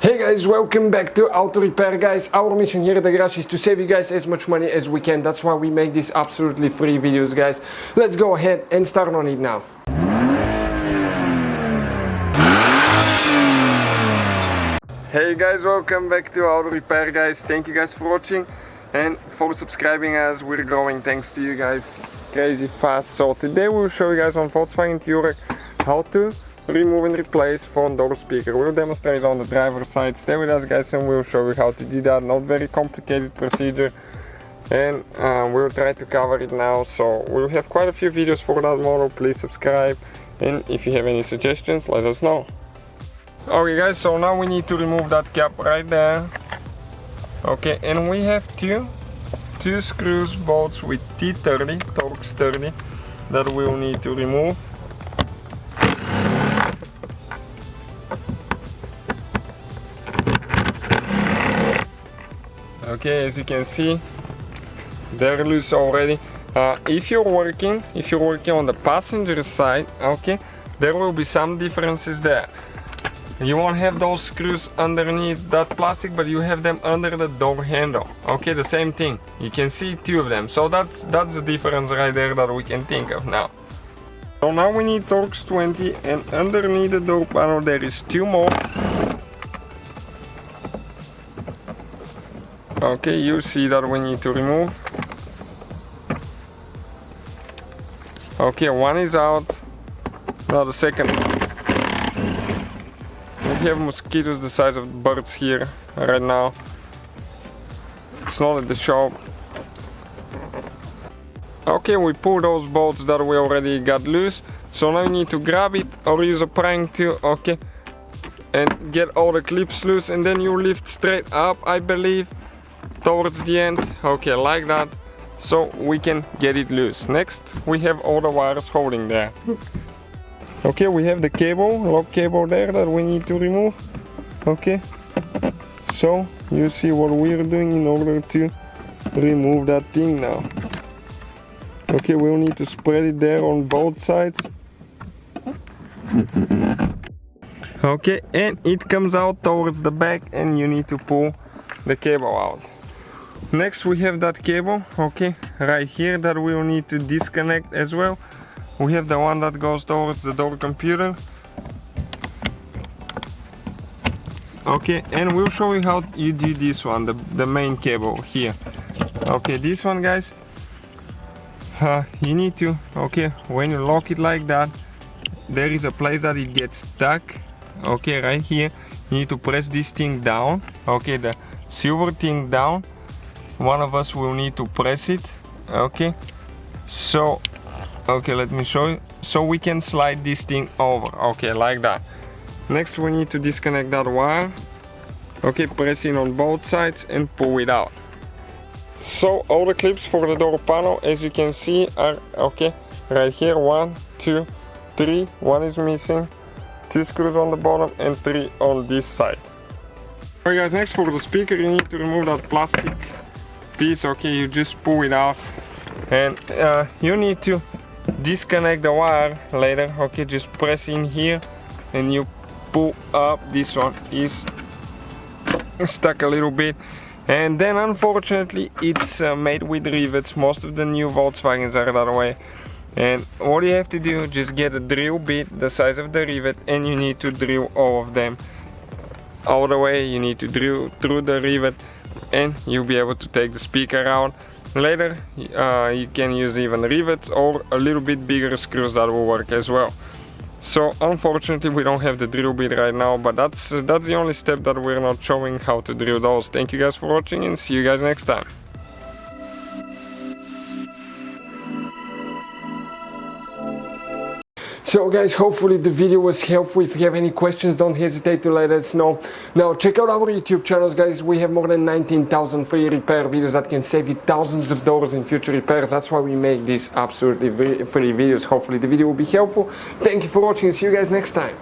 Hey guys, welcome back to Auto Repair, guys. Our mission here at the garage is to save you guys as much money as we can. That's why we make these absolutely free videos, guys. Let's go ahead and start on it now. Hey guys, welcome back to Auto Repair, guys. Thank you guys for watching and for subscribing us. We're growing thanks to you guys crazy fast. So today we'll show you guys on Volkswagen Touareg how to remove and replace front door speaker. We'll demonstrate on the driver's side. Stay with us, guys, and we'll show you how to do that. Not very complicated procedure, and we'll try to cover it now. So we'll have quite a few videos for that model. Please subscribe, and if you have any suggestions, let us know. Okay guys, so now we need to remove that cap right there. Okay, and we have two screws bolts with T30, Torx 30, that we'll need to remove. Okay, as you can see, they're loose already. If you're working on the passenger side, okay, there will be some differences there. You won't have those screws underneath that plastic, but you have them under the door handle. Okay, the same thing. You can see two of them. So that's the difference right there that we can think of now. So now we need Torx 20, and underneath the door panel there is two more. Okay, you see that we need to remove. Okay, one is out. Now the second. We have mosquitoes the size of birds here right now. It's not at the shop. Okay, we pull those bolts that we already got loose. So now you need to grab it or use a prying tool, okay, and get all the clips loose, and then you lift straight up, I believe, towards the end. Okay, like that, so we can get it loose. Next, we have all the wires holding there. Okay, we have the cable, lock cable there that we need to remove. Okay, so you see what we're doing in order to remove that thing now. Okay, we'll need to spread it there on both sides. Okay, and it comes out towards the back, and you need to pull the cable out. Next we have that cable, okay, right here, that we'll need to disconnect as well. We have the one that goes towards the door computer. Okay, and we'll show you how you do this one, the main cable here. Okay, this one, guys, you need to, okay, when you lock it like that, there is a place that it gets stuck. Okay, right here, you need to press this thing down. Okay, the silver thing down. One of us will need to press it. Okay, so okay, let me show you. So we can slide this thing over, okay, like that. Next we need to disconnect that wire. Okay, press in on both sides and pull it out. So all the clips for the door panel, as you can see, are okay right here. 1, 2, 3, one is missing, 2 screws on the bottom and 3 on this side. Alright guys, next for the speaker you need to remove that plastic piece. Okay, you just pull it out, and you need to disconnect the wire later. Okay, just press in here and you pull up. This one is stuck a little bit, and then unfortunately it's made with rivets. Most of the new Volkswagens are that way, and what you have to do, just get a drill bit the size of the rivet, and you need to drill all of them all the way. You need to drill through the rivet, and you'll be able to take the speaker out. Later you can use even rivets or a little bit bigger screws that will work as well. So unfortunately we don't have the drill bit right now, but that's the only step that we're not showing how to drill those. Thank you guys for watching, and see you guys next time. So guys, hopefully the video was helpful. If you have any questions, don't hesitate to let us know. Now check out our YouTube channels, guys. We have more than 19,000 free repair videos that can save you thousands of dollars in future repairs. That's why we make these absolutely free videos. Hopefully the video will be helpful. Thank you for watching, and see you guys next time.